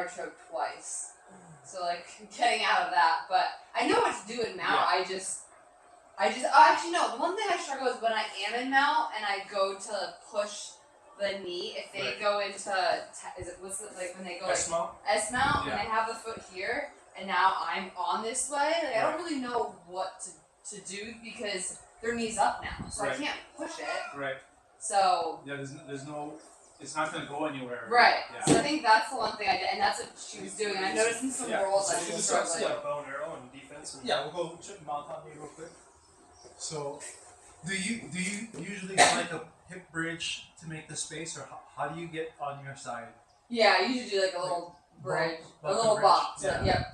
power choke twice. So like getting out of that, but I know what to do in mount. Yeah. Actually no. The one thing I struggle is when I am in mount and I go to push the knee. If they go into when they go S mount? S mount and I have the foot here and now I'm on this way. Like I don't really know what to do because their knee's up now, so I can't push it. Right. So yeah, there's no. It's not going to go anywhere. Right. Yeah. So I think that's the one thing I did, and that's what she was doing. And I noticed in some roles I was struggling. Bow and arrow and defense. And we'll go mount on me real quick. So, do you usually like a hip bridge to make the space, or how do you get on your side? Yeah, I usually do like a little bridge, a little box. And then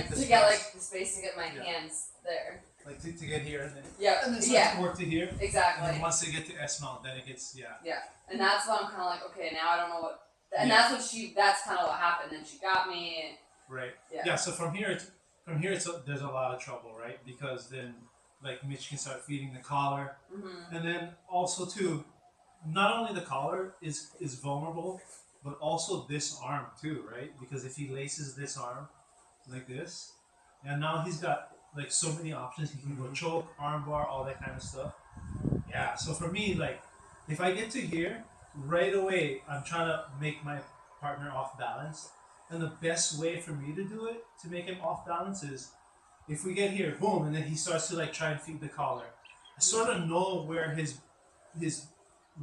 to get like the space to get my hands there. Like to get here and then and then start to work to here. Exactly. And then once they get to S mount, then it gets And that's why I'm kind of like, okay, now I don't know what. And that's kind of what happened. Then she got me. Right. Yeah. So from here, there's a lot of trouble, right? Because then like Mitch can start feeding the collar, and then also too, not only the collar is vulnerable, but also this arm too, right? Because if he laces this arm like this, and now he's got like so many options. He can go choke, arm bar, all that kind of stuff. Yeah. So for me, like if I get to here, right away I'm trying to make my partner off balance, and the best way for me to do it to make him off balance is if we get here, boom, and then he starts to like try and feed the collar. I sort of know where his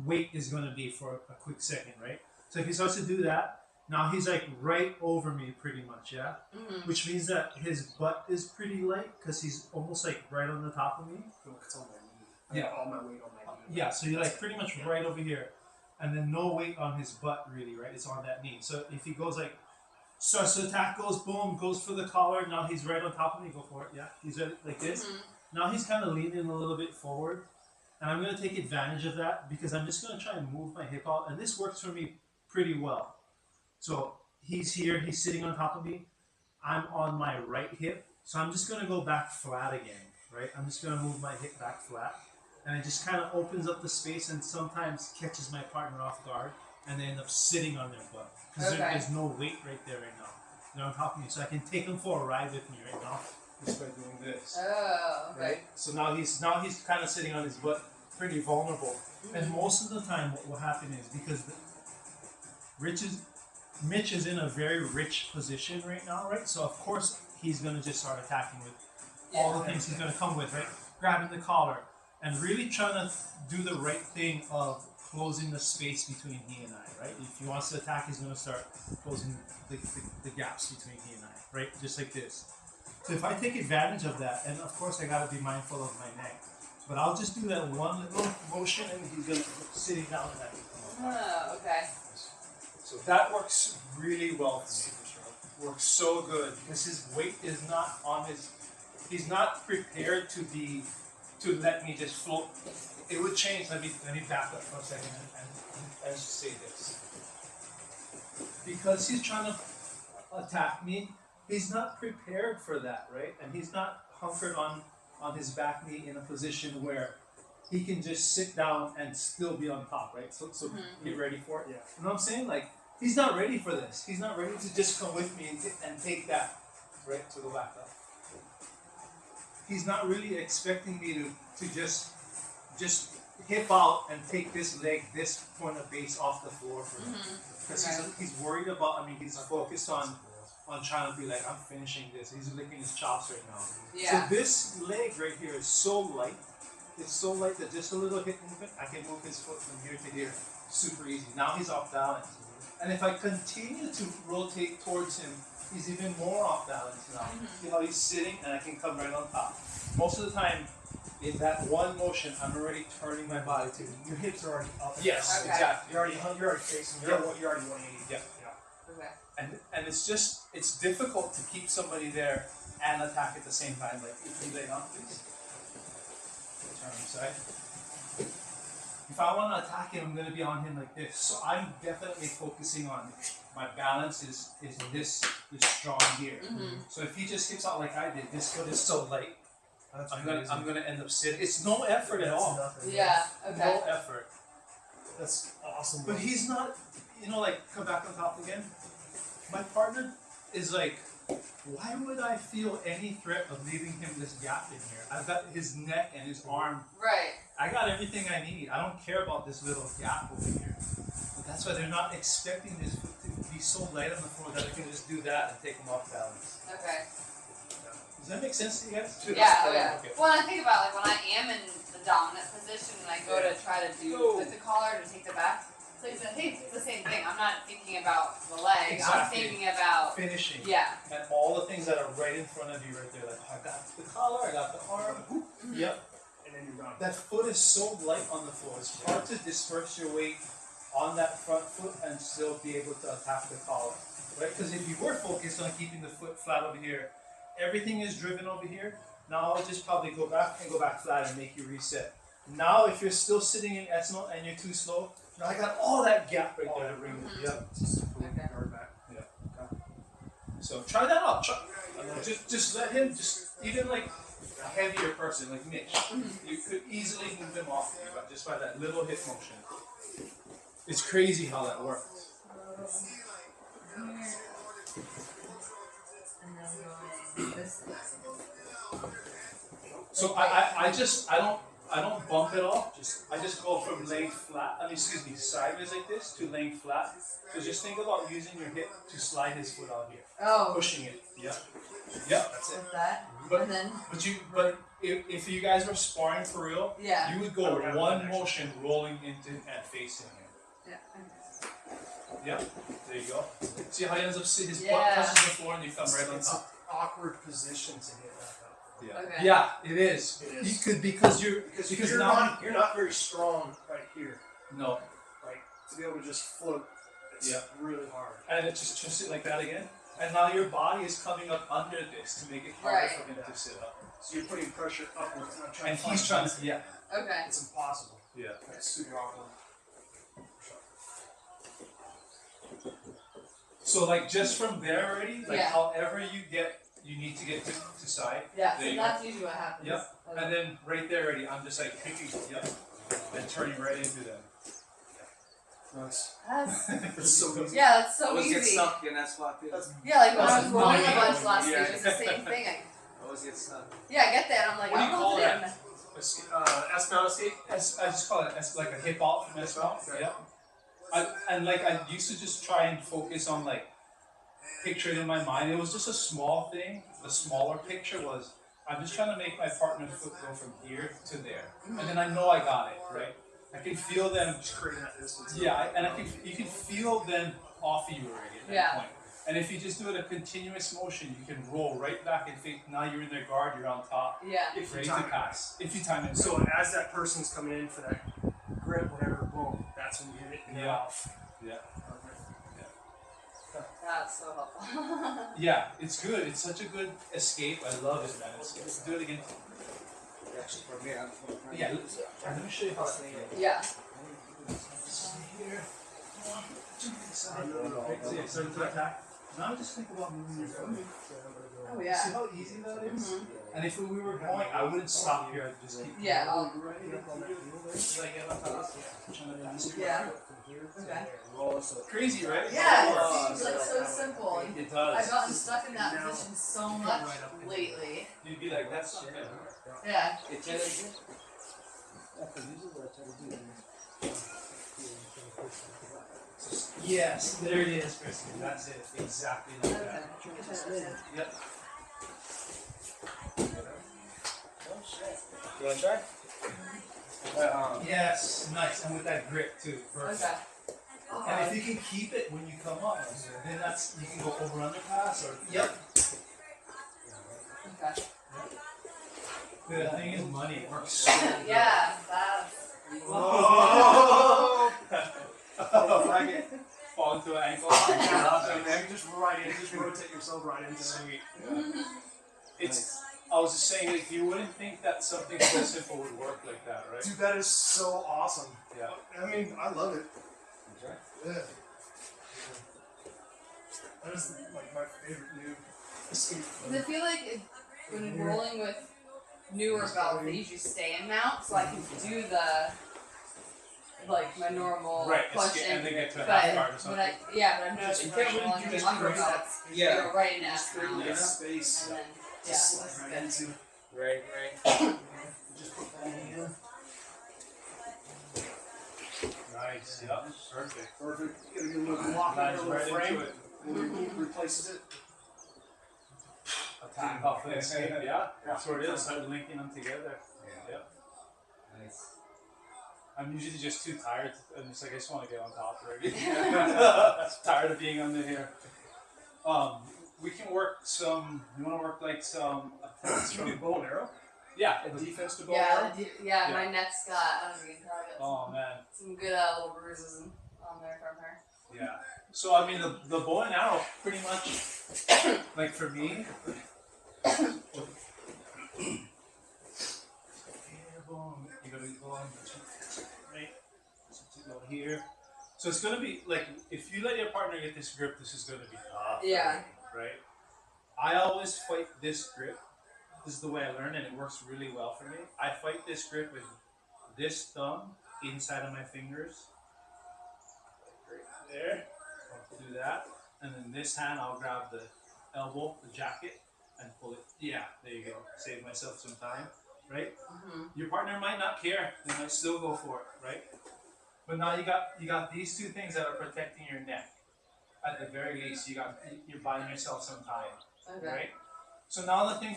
weight is going to be for a quick second, right? So if he starts to do that, now he's like right over me pretty much, which means that his butt is pretty light because he's almost like right on the top of me. It's on my knee. All my weight on my knee. Yeah, so you're like pretty much right over here, and then no weight on his butt really, right? It's on that knee. So if he goes like starts to attack, goes boom, goes for the collar. Now he's right on top of me. Go for it. Yeah, he's right like this. Now he's kind of leaning a little bit forward, and I'm going to take advantage of that because I'm just going to try and move my hip out, and this works for me pretty well. So he's here, he's sitting on top of me. I'm on my right hip, so I'm just going to go back flat again, right? I'm just going to move my hip back flat, and it just kind of opens up the space and sometimes catches my partner off guard, and they end up sitting on their butt because there's no weight right there right now. They're on top of me, so I can take them for a ride with me right now just by doing this. Oh, okay. Right? So now he's kind of sitting on his butt, pretty vulnerable. And most of the time, what will happen is because Mitch is in a very rich position right now, right? So of course he's gonna just start attacking with all the things he's gonna come with, right? Grabbing the collar and really trying to do the right thing of closing the space between he and I, right? If he wants to attack, he's gonna start closing the gaps between he and I, right? Just like this. So if I take advantage of that, and of course I gotta be mindful of my neck, but I'll just do that one little motion and he's gonna sitting down and I can come up. Oh, okay. So that works really well for me. Works so good because his weight is not on his. He's not prepared to let me just float. It would change. Let me back up for a second and just say this. Because he's trying to attack me, he's not prepared for that, right? And he's not hunkered on his back knee in a position where he can just sit down and still be on top, right? So get ready for it. Yeah. You know what I'm saying? Like, he's not ready for this. He's not ready to just come with me and take that, right, to go back up. He's not really expecting me to just hip out and take this point of base off the floor for him. Because he's worried about, he's focused on trying to be like, I'm finishing this. He's licking his chops right now. Yeah. So this leg right here is so light. It's so light that just a little hip movement, I can move his foot from here to here. Super easy. Now he's off balance. And if I continue to rotate towards him, he's even more off balance now. See how he's sitting and I can come right on top. Most of the time, in that one motion, I'm already turning my body to your hips are already up. Yes, Okay. exactly. You're already facing. You're already 180. Yeah. Okay. And it's difficult to keep somebody there and attack at the same time. Like if you lay down, please. Turn side. If I want to attack him, I'm going to be on him like this. So I'm definitely focusing on my balance is this strong here. So if he just hits out like I did, this foot is so light. I'm gonna end up sitting. It's no effort at all. Nothing. Yeah. Okay. No effort. That's awesome. But he's not. Like come back on top again. my partner is like, why would I feel any threat of leaving him this gap in here? I've got his neck and his arm. Right. I got everything I need. I don't care about this little gap over here. But that's why they're not expecting this foot to be so light on the floor that I can just do that and take them off balance. Okay. Does that make sense to you guys? Yeah, oh yeah. Okay. Well, and I think about like when I am in the dominant position and I go to try to do with the collar to take the back. So I think it's the same thing. I'm not thinking about the leg. I'm Exactly. thinking about Finishing. yeah. And all the things that are right in front of you right there. Like, I got the collar, I got the arm. Whoop. Yep. And then you're done. That foot is so light on the floor. It's hard to disperse your weight on that front foot and still be able to attack the collar. Right? Because if you were focused on keeping the foot flat over here, everything is driven over here. Now I'll just probably go back flat and make you reset. Now if you're still sitting in S note and you're too slow, now I got all that gap right there to bring it. Yep. Okay. Guard back. So try that out. Just let him, just even like a heavier person like Mitch, you could easily move him off you, but just by that little hip motion. It's crazy how that works. So I don't bump it off. I just go from laying flat. Sideways like this to laying flat. So just think about using your hip to slide his foot out here, Oh. pushing it. Yep. Yep. That's it. With that. But and then if you guys were sparring for real, yeah. you would go one motion rolling into and facing him. Yeah. Yep. There you go. See how he ends up sitting, his butt Yeah. touches the floor and you come right on It's top. an awkward position to get back up. Yeah. Okay. Yeah, it is. It is. You could because You're now not very strong right here. no. Like to be able to just float. It's really hard. And it just twist it like that again. And now your body is coming up under this to make it harder Right. for him to sit up. So you're putting pressure upwards. And I'm trying And to he's find trying to yeah. Okay. It's impossible. Yeah. It's super awkward. So like just from there already, like Yeah. however you need to get to side. Yeah. There So you that's usually what happens. Yep. Okay. And then right there already, I'm just like picking, and turning right into them. Nice. That's It's so easy. yeah. That's so always easy. get stuck in that spot too. Yeah, like when I was That's rolling a my bunch game. last week, Yeah. it's the same thing. Always get stuck. Yeah, I get that. I'm like, What do I you don't call know what to that? do. S-mount escape. I just call it like a hip hop from S-mount. Okay. Yeah. I used to just try and focus on like picture it in my mind. It was just a small thing. The smaller picture was I'm just trying to make my partner's foot go from here to there, and then I know I got it right. I can feel them. Just creating that distance. Yeah, and you can feel them off of you already at that Yeah. point. And if you just do it a continuous motion, you can roll right back and think now you're in their guard, you're on top, Yeah. If you ready to time it. pass. If you time it. So as that person's coming in for that grip, whatever, boom, that's when you hit it and you're Yeah. off. Yeah. That's so helpful. Yeah, it's good. It's such a good escape. I love it, man. Let's do it again. Actually, for me, I'm Yeah, let me show you how to yeah. here. Yeah, so to attack. Now just think about moving your foot. Oh See yeah. how easy that is? Mhm. And if we were going, I wouldn't stop here. I'd just keep Yeah. going right until I get on top. Trying to pass you. Yeah. Okay. Crazy, right? Yeah, Oh, it seems like so simple. It does. I've gotten stuck in that position so much lately. You'd be like, that's not good. Yeah. Yes, there it is, Kristen. That's it. Exactly like that. Yep. You want to try? Yes, nice. And with that grip too. Perfect. Okay. And if you can keep it when you come up, then that's you can go over underpass or yep. Okay. The thing is money. It works so good. Yeah, that's. Oh! If I get fall into an ankle. Yeah, man, just right in, just rotate yourself right into it. Sweet. Yeah. It's. I was just saying, like, you wouldn't think that something so simple would work like that, right? Dude, that is so awesome. Yeah. I mean, I love it. Yeah. That is like my favorite new escape. Because I feel like when rolling with newer belts, they usually stay in mount, so I can do the like my normal Right, push and then get to a but half guard or when something. I've noticed You for can't really long do this longer pretty belts, Yeah. you go right into Just S create now. enough space. And then to yeah, slide right into. Right, right. Just put that in. Nice. Yep. Perfect. Perfect. Get a good little block Nice, little right frame. into it. Replaces it. Attack off the escape. Yeah. That's what it is. Start linking them together. Yeah. Yep. Nice. I'm usually just too tired. I'm just like, I just want to get on top already. Tired of being under here. We can work some. You want to work like some attacks You do from? bow and arrow. Yeah. A defense to bow yeah, and Yeah. my neck's got I don't know if you can probably get Oh man. some good little bruises on there from her. Yeah. So I mean, the bow and arrow, pretty much, like for me. You gotta go on, right? So to go here. So it's gonna be like if you let your partner get this grip, this is gonna be tough. Yeah. Right. I always fight this grip. This is the way I learn, and it works really well for me. I fight this grip with this thumb inside of my fingers. Right there. I'll do that. And then this hand, I'll grab the elbow, the jacket, and pull it. Yeah, there you go. Save myself some time, right? Mm-hmm. Your partner might not care. They might still go for it, right? But now you got these two things that are protecting your neck. At the very least, you're buying yourself some time, Okay. right? So now the thing,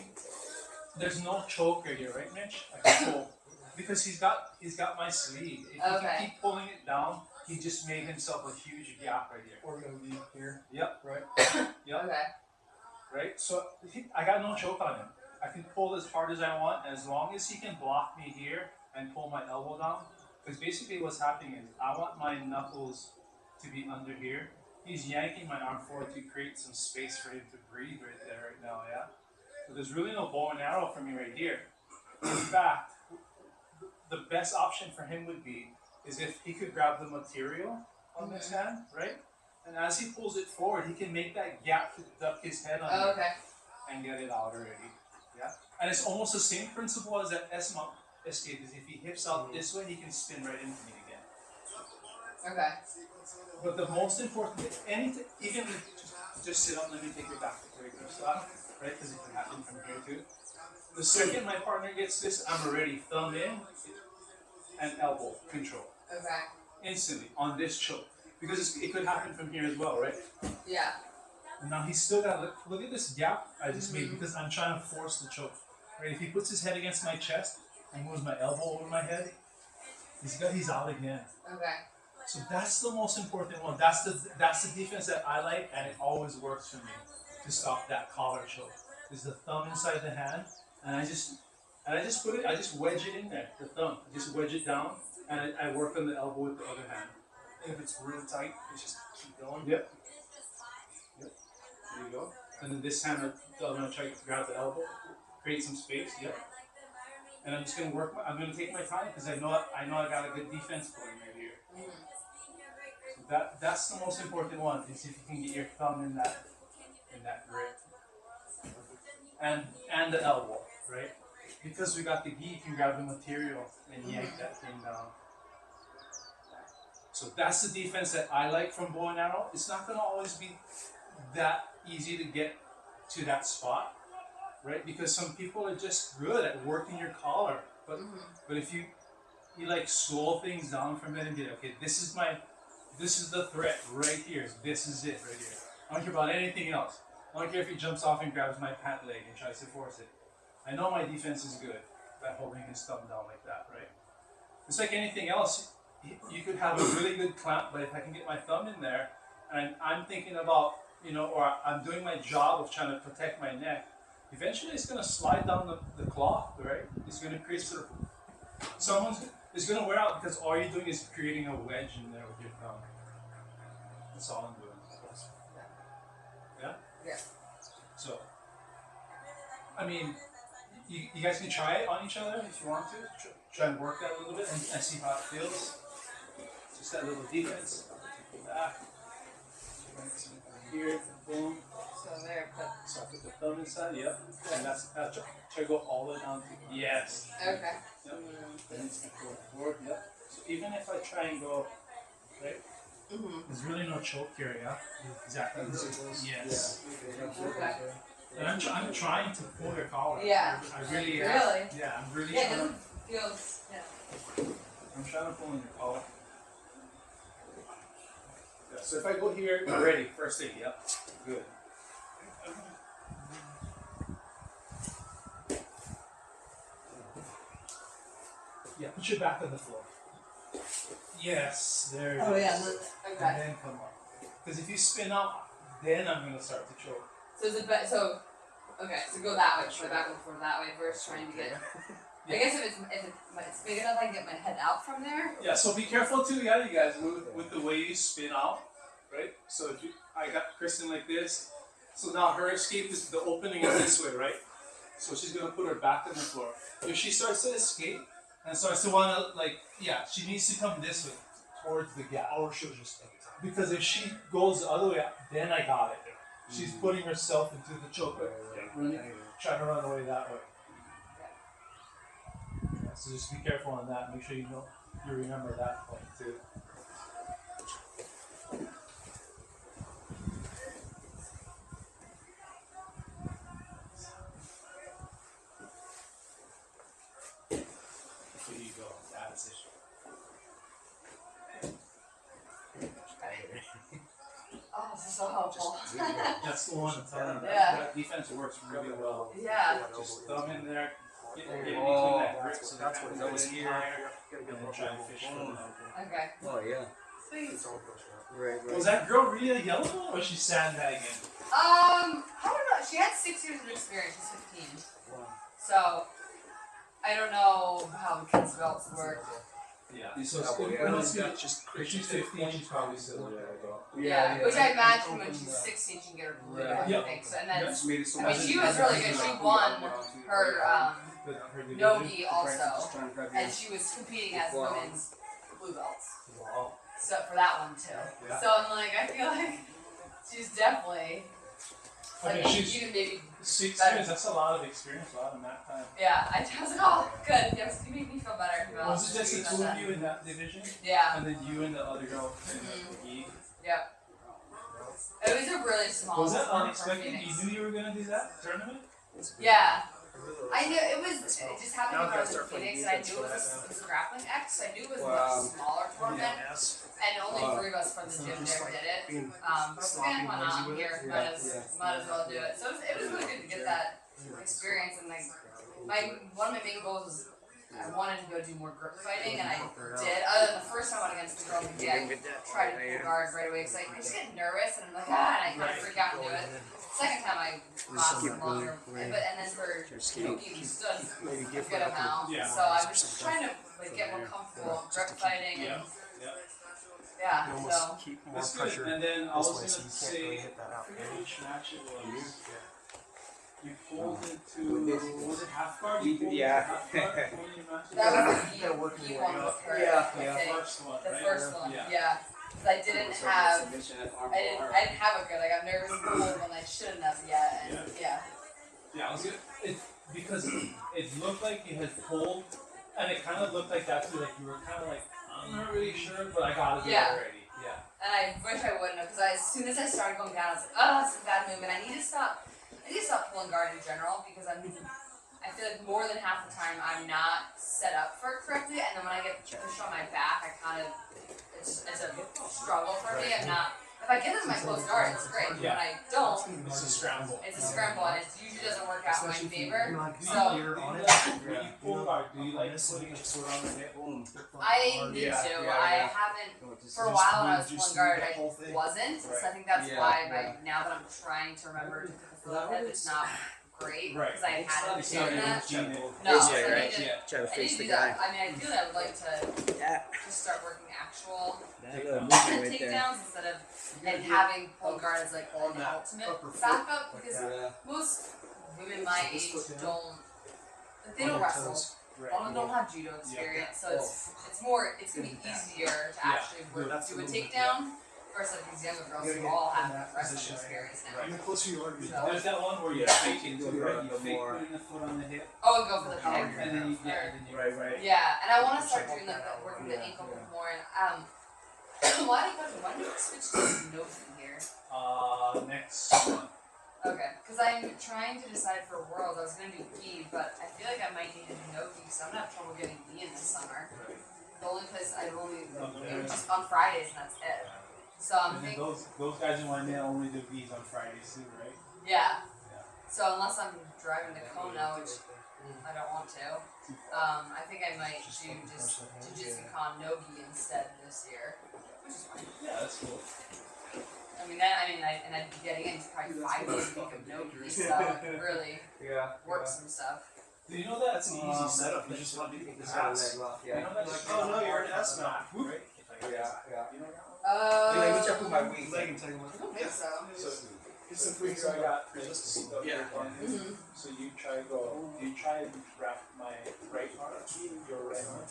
there's no choker here, right, Mitch? I can pull because he's got my sleeve. If you Okay. keep pulling it down, he just made himself a huge gap right here. We're gonna be here. Yep. Right. Yep. Okay. Right? So I got no choke on him. I can pull as hard as I want as long as he can block me here and pull my elbow down. Because basically what's happening is I want my knuckles to be under here. He's yanking my arm forward to create some space for him to breathe right there right now, yeah? So there's really no bow and arrow for me right here. In fact, the best option for him would be is if he could grab the material on this hand, right? And as he pulls it forward, he can make that gap to duck his head under Oh, okay. and get it out already. Yeah? And it's almost the same principle as that S-mount escape is if he hips out this way, he can spin right into me again. Okay. But the most important thing, even just sit up, let me take your back to break your stop, right? Because it can happen from here too. The second my partner gets this, I'm already thumb in and elbow control. Okay. Instantly on this choke. Because it could happen from here as well, right? Yeah. And now he's still got, look at this gap I just made because I'm trying to force the choke. Right? If he puts his head against my chest and moves my elbow over my head, he's out again. Okay. So that's the most important one. That's the defense that I like, and it always works for me to stop that collar choke. Is the thumb inside the hand, and I just wedge it in there. The thumb, I just wedge it down, and I work on the elbow with the other hand. And if it's really tight, you just keep going. Yep. Yep. There you go. And then this hand, I'm gonna try to grab the elbow, create some space. Yep. And I'm just gonna work. I'm gonna take my time because I know I got a good defense going right here. Mm-hmm. So that's the most important one is if you can get your thumb in that grip. And the elbow, right? Because we got the gi, you can grab the material and yank that thing down. So that's the defense that I like from bow and arrow. It's not gonna always be that easy to get to that spot, right? Because some people are just good at working your collar, but if you like slow things down for a minute and be like, okay, this is the threat right here. This is it right here. I don't care about anything else. I don't care if he jumps off and grabs my pant leg and tries to force it. I know my defense is good by holding his thumb down like that, right? It's like anything else. You could have a really good clamp, but if I can get my thumb in there, and I'm thinking about, or I'm doing my job of trying to protect my neck, eventually it's going to slide down the cloth, right? It's going to create sort of, it's going to wear out because all you're doing is creating a wedge in there with your thumb. That's all I'm doing. Yeah? Yeah. So, I mean, you guys can try it on each other if you want to. Try and work that a little bit and see how it feels. Just that little defense. Back. Here, boom. So there. good. So I put the thumb inside, yep. And that's try to go all the way down to yes. Okay. Yep. Then it's gonna go forward, yep. So even if I try and go right, there's really no choke here, yeah? Exactly. Yes. Okay. And I'm trying to pull your collar. Yeah. I really Really? Yeah, I'm really Yeah, it trying doesn't feel. Yeah. I'm trying to pull in your collar. Yeah, so if I go here, you're ready, first aid, yep. Good. Yeah, put your back on the floor. Yes, there it Oh is. yeah. And Okay. then come up. Because if you spin out, then I'm gonna start to choke. So is it so? Okay, so go that way, try back and forth that way versus trying to get. I guess if it's big enough, I can get my head out from there. Yeah, so be careful too, yeah, you guys, with the way you spin out, right? So if I got Kristen like this, so now her escape is, the opening is this way, right? So she's gonna put her back on the floor. If she starts to escape and starts to wanna, like, yeah, she needs to come this way, towards the gap. Or she'll just take it. Because if she goes the other way, then I got it. She's putting herself into the choke, trying to run away that way. Yeah, so just be careful on that. Make sure you remember that point too. There you go. That's it. Oh, this is so helpful. That's the one. I'm telling you. Yeah. That defense works really well. Yeah. Just thumb in there. Get in between Oh, that grip so that's that what goes that was in here. higher, and then try and fish from the Okay. Oh yeah. Sweet. Right. Was that girl really a yellow one or was she sandbagging? I don't know. She had 6 years of experience. She's 15. So, I don't know how the kids' belts work. Yeah. These So are- it yeah, must be, just if she's 15, she's probably still. Yeah, which I imagine when she's 16, she can get her blue, Right. I Yep. think. So, and then Just made it so I mean, much she was really good. She won her Her division. nogi also, and she was competing as women's blue belts. Wow. So for that one too. Yeah. So I'm like, I feel like she's definitely I mean, like she's even maybe 6 better. years. That's a lot of experience, a lot of mat time. yeah. I was like, oh, good. Yes, you make me feel better. Was it just the two of you in that division, Yeah. and then you and the other girl in Mhm. the league? Yep. It was a really small Was that sport for unexpected? Phoenix. You knew you were gonna do that tournament? Yeah. I knew it was. It just happened Now when I was I gotta in start playing Phoenix, and I defense knew it for was that it was a grappling X. I knew it was a Wow. much smaller tournament, Yes. and only 3 of us from the gym there did it. Being But I was like, sloppy, why noisy not? with Here, it. might as well do it. So it was really good to get that experience, and like one of my main goals was I wanted to go do more grip fighting, and I did. Other than the first time I went against the girl, I tried to pull guard right away because I just get nervous and I'm like, and I kind of freak out and do it. Second time I lasted longer, and then for Yuki we stood Maybe a give good amount. Yeah. So I was just trying to like get more comfortable grip fighting and yeah. You So almost keep more That's good. pressure And then I this was way, so gonna you can't really say, hit that I out. forget which match it was. You pulled into, was it half guard? You pulled Yeah. into half guard? One of your matches? that was the They're working key their one way with up. her. Yeah, I yeah. think. First one, The right? first one, Yeah. yeah. Because I didn't have. I didn't have a good. I got nervous and pulled when I shouldn't have yet, and yeah. Yeah, I was good. Because it looked like you had pulled, and it kind of looked like that too. Like you were kind of like, I'm not really sure, but I got it Yeah. already. Yeah. And I wish I wouldn't have, because as soon as I started going down, I was like, oh, that's a bad movement. I need to stop pulling guard in general, because I feel like more than half the time I'm not set up for it correctly, and then when I get pushed on my back, it's a struggle for me. If I get them in my close guard, it's great. But Yeah. when I don't, It's a scramble. it's a scramble, and it usually doesn't work out in my Especially if favor. you're like So- you're on it. When you pull guard, do you like putting a sword on the hip? I need Yeah, to. yeah, I yeah. haven't. Just For a while when I was Just pulling guard, the I whole thing. wasn't. So I Right. think that's Yeah, why yeah. now that I'm trying to remember to put the foot head, it's not great Right. because I hadn't It's been not doing that. gene. No, Yeah, so I right. need to. Yeah. Try to I need face to the do guy. that. I mean, ideally, I would like to Yeah. just start working actual That little movement right there. takedowns instead of and having pull guard as like On an that ultimate upper foot, backup like because that. Yeah. most women my So this age foot down. don't. Like, they On don't your wrestle. toes. Right. Don't have judo experience, so it's gonna be easier to Yeah. actually work, That's do the a movement, takedown course, like these younger girls You who gotta all get in have that wrestling position, experience now. And the closer you are to the So- dog, There's that one where you Yeah. fake it too, Do right? it You the fake more- putting the foot on the hip, Oh, and go for the Power peg. and then you Or- then you right. Yeah, and I want to start Check doing that like out. working Yeah, the ankle yeah. more. And why do you switch to Novi here? next one. Okay, because I'm trying to decide for World. I was gonna do B, but I feel like I might need to do Novi because I'm gonna have trouble getting B in this summer. The only place I've only it was just on Fridays and that's it. So I'm And then thinking, those guys in Waimea only do B's on Fridays too, right? yeah. So unless I'm driving to Kona, which I don't want to, I think I might do just Jiu-Jitsu Con Nogi instead this year, which is fine. Yeah, that's cool. And I'd be getting into probably 5 days a week of Nogi, so I could really Yeah. work some stuff. Do you know that's That's an easy setup. You just want people to Just got a pass. leg lock. You know Yeah. that's Like, oh, no, you're an S now. right? Yeah. Yeah. You know that one? Like, which I put my weight. Leg and take one. I don't think so. So It's a here I got like, Yeah. Mhm. So you try and wrap my right arm, your right arm.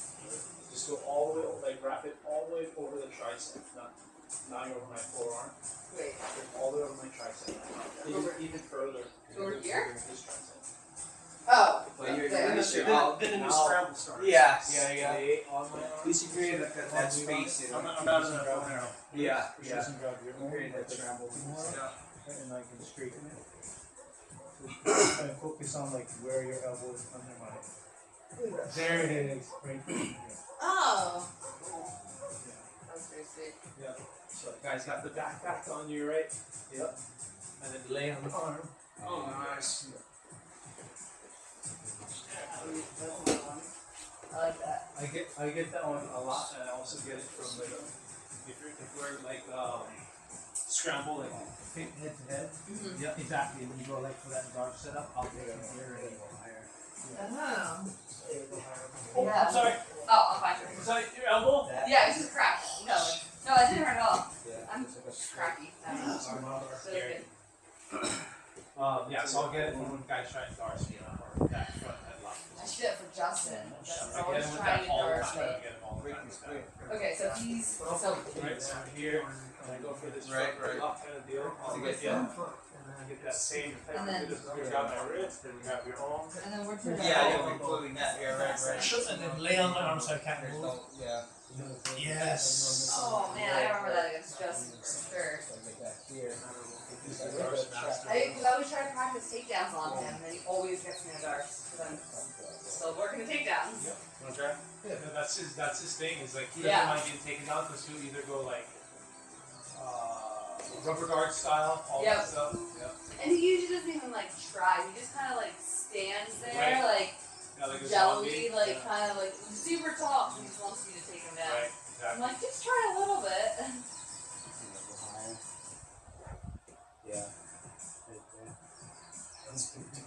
Just go all the way, like wrap it all the way over the tricep, not over my forearm, Wait, all the way over my tricep. Even further. over here? This tricep. Oh, But you're there. Then a new scramble starts. Yeah. Stay on my arm. At least you created that space. You I'm know? out of that now. Yeah. Yeah. Doesn't grab your You arm, created that but scramble. and I can straighten it. So try and focus on like where your elbow is under my. There it is, right there. Oh. That's very sweet. So guys got the backpack on you, right? Yep. And then lay on the arm. Oh, nice. That's a good one. I like that. I get that one a lot, and I also get it from like if we're like scramble like head to head. Mm-hmm. Yeah, exactly. When you go like for that guard setup, I'll get from here and go higher. Oh. Oh, Yeah. I'm sorry. Oh, I'm fine. Was that your elbow? Yeah, it's just cracked. No, it didn't hurt at all. Yeah. I'm cracky. That's really good. Yeah, so I'll get it from when guys try and Darce me or that front headlock. I should do it for Justin. Justin's I get always him with trying that to all the endorse time. me. I get him all the time with that. Okay, so he's so Right, so here, and I go for this Right, front right. headlock kind of deal. I'll To get get yeah. that. And then I get that same type And of then- this is where you grab my wrist, then you grab your arm. and then we're doing Yeah, you're including that. Yeah, right, right. And then lay on my arm so I can't There's move. no, yeah. Yes. Oh man, I remember that against Justin for sure. Because I always try to practice takedowns on him, and then he always gets me in a darts. Because I'm still working the takedowns. Wanna try? Yeah, that's his thing. Is like he Yeah. doesn't mind getting taken down because he'll either go like rubber guard style, all Yep. that stuff. Yeah. And he usually doesn't even like try. He just kind of like stands there, Right. like Yeah, like a jelly, zombie. like kind of like super tall. He just wants you to take him down. Right. I'm Exactly. like, just try a little bit. Yeah. That's gonna be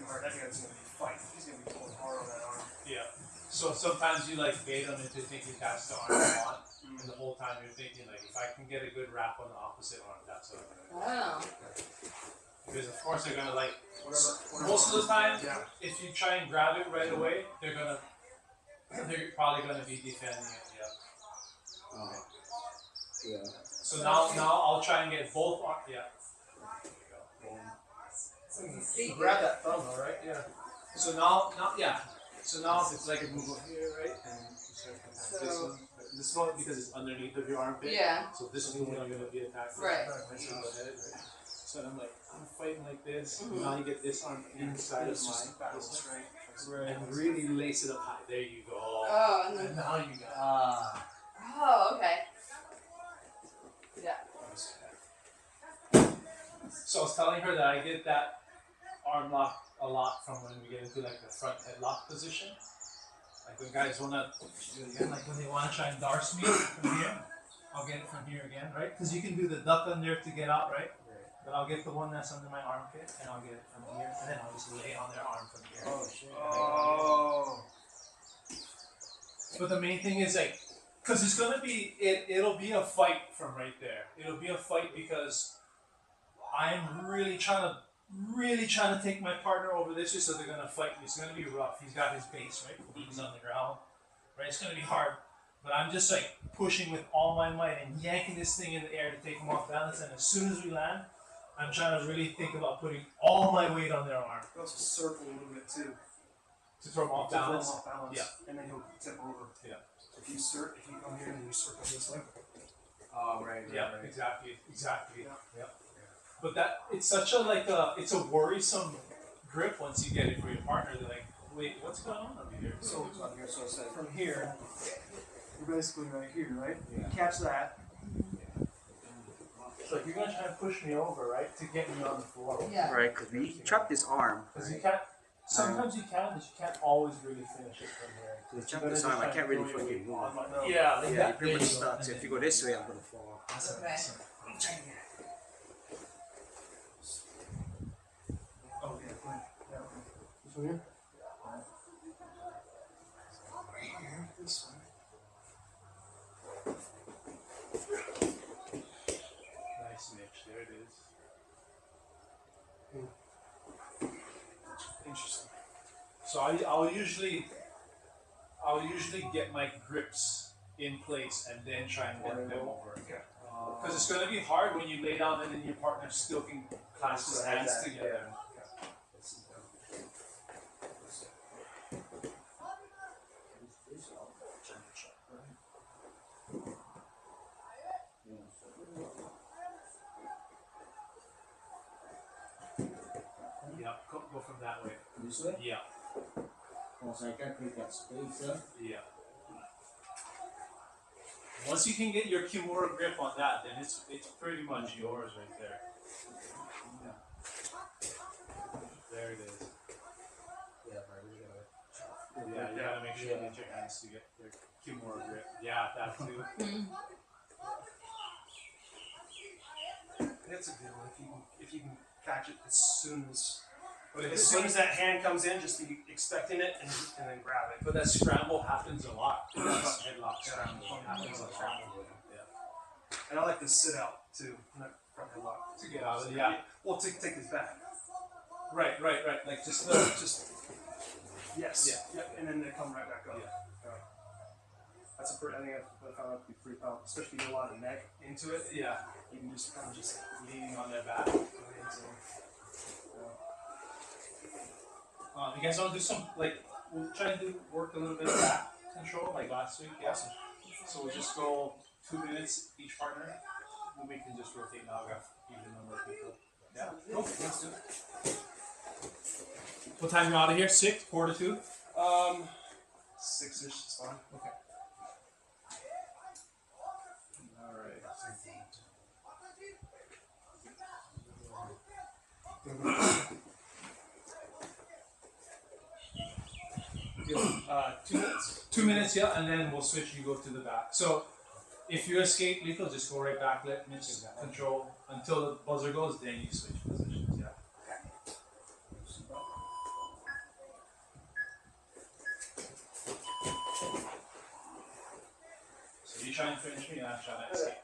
hard. I think that's gonna be a fight. He's gonna be pulling hard on that arm. Yeah. So sometimes you like bait them into thinking that's the arm you want, and the whole time you're thinking like if I can get a good wrap on the opposite arm, that's what I'm gonna do. Oh. Because of course they're gonna like Whatever. most of the time Yeah. if you try and grab it right away, they're probably gonna be defending it. Yeah. Yeah. So now I'll try and get both arms. Yeah. So you see, Grab that thumb, all right? Yeah. So now yeah. So now it's like a move up here, right? And So- this one because it's underneath of your armpit. yeah. So this is when I'm gonna be attacked. Right. So I'm like, I'm fighting like this. Mhm. Now you get this arm inside of It's just mine. balance, right? And really lace it up high. There you go. Oh, and then And now you got Ah. oh, okay. Yeah. So I was telling her that I get that arm lock a lot from when we get into like the front headlock position. Like when guys wanna do it again, like when they wanna try and darce me from here, I'll get it from here again, right? Because you can do the duck under to get out, right? But I'll get the one that's under my armpit and I'll get it from here, and then I'll just lay on their arm from here. Oh shit. Oh. But the main thing is like, cause it's gonna be it'll be a fight from right there. It'll be a fight because I'm really trying to take my partner over this way, so they're gonna fight me. It's gonna be rough. He's got his base, right? He's on the ground, right? It's gonna be hard. But I'm just like pushing with all my might and yanking this thing in the air to take them off balance. And as soon as we land, I'm trying to really think about putting all my weight on their arm You also circle a little bit too. to throw them off To throw 'em balance. off balance. Yeah. And then he'll tip over. Yeah. If you come here and you circle this way. Oh, right. Yeah, exactly. Yeah. Yep. But that it's such a it's a worrisome grip once you get it for your partner. They're like, wait, what's going on over here? So So here, so it's like, from here, you're basically right here, right? Yeah. You catch that. It's like you're gonna try and push me over, right, to get me on the floor. Yeah. Right, because we chopped this arm. Because you can't. Sometimes you can, but you can't always really finish it from here. We You're chopped gonna this just arm. I try can't and really throw your fucking weight move. on my- No. Yeah, like Yeah, that. you pretty much There you go. stuck. And So if then- you go this way, I'm gonna fall. Awesome, Okay. awesome. Oh, yeah, go ahead. Yeah, okay. This one here? Right here, this one. Nice niche. There it is. Interesting. So I'll usually get my grips in place and then try and work them over. Okay. Because it's going to be hard when you lay down and then your partner still can clasp his hands together. Yeah, go from that way. this way? Yeah, Also, I can't create that space, huh? yeah. Once you can get your Kimura grip on that, then it's pretty much yours right there. There it is. Yeah, but we gotta. Yeah, you gotta make sure you get your hands to get your Kimura grip. Yeah, that too. That's a good one. If you can catch it as soon as But as soon as that hand comes in, just be expecting it and then grab it. But that scramble happens a lot. That headlock scramble happens a lot. And I like to sit out too, not front headlock. To get out of it, yeah. Well, to take this back. Right. Like just Just yes. Yeah. Yep. And then they come right back up. Yeah. That's a pretty. I think I found that to be pretty powerful, especially if you get a lot of neck into it. yeah, You can just kind of just leaning on their back. go into. You guys want to do some we'll try and work a little bit of back control like last week. Yeah. So we'll just go 2 minutes each partner, and we can just rotate now. We have even number of people. Yeah. Cool. Let's do it. What time you out of here? 6, 4 to 2. 6-ish is fine. Okay. All right. Yeah, 2 minutes. 2 minutes, yeah, and then we'll switch. You go to the back. So if you escape lethal, just go right back. Let Mitch control until the buzzer goes. Then you switch positions. Yeah. So you try and finish me, and I try to escape.